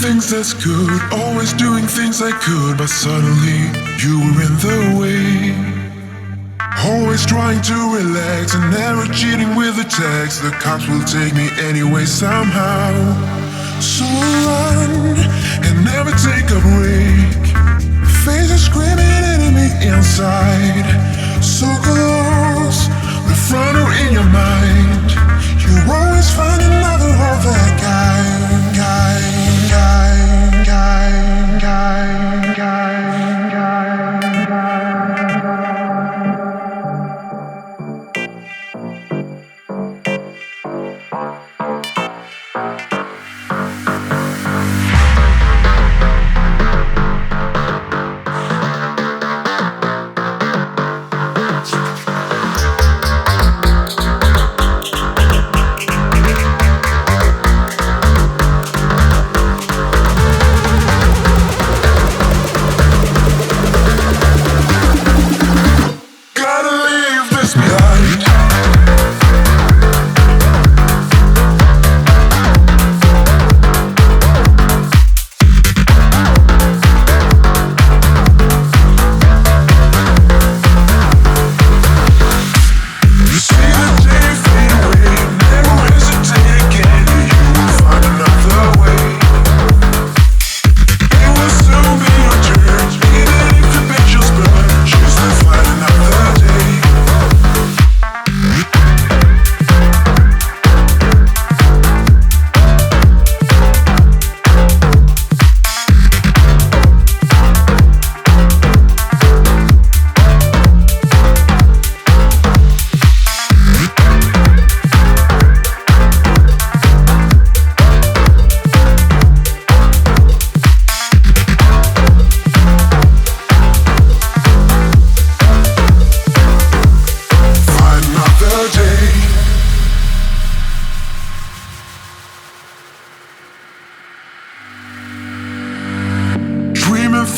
things that's good, always doing things I could, but suddenly you were in the way. Always trying to relax and never cheating with the text. The cops will take me anyway somehow. So run and never take a break. Face a screaming enemy inside. So close, the front or in your mind. You always find another of that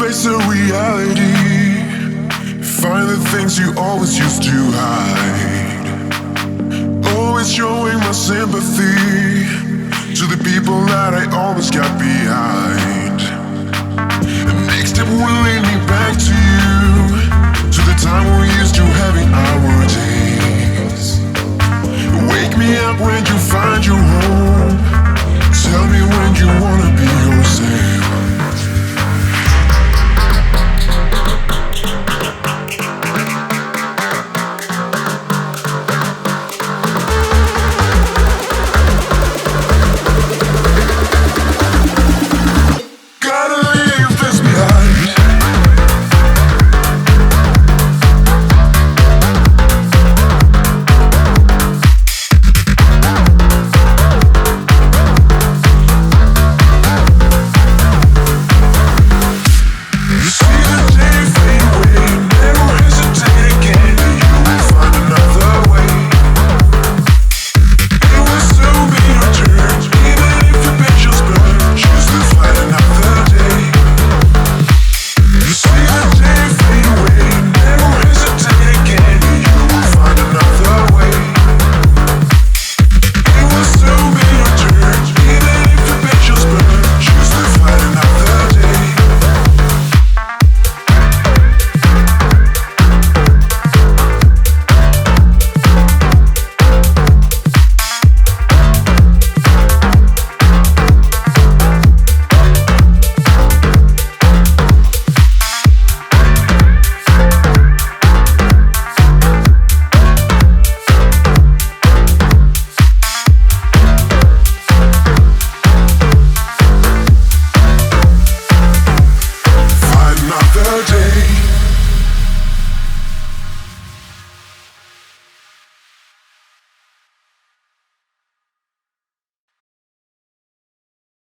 face the reality. Find the things you always used to hide. Always showing my sympathy.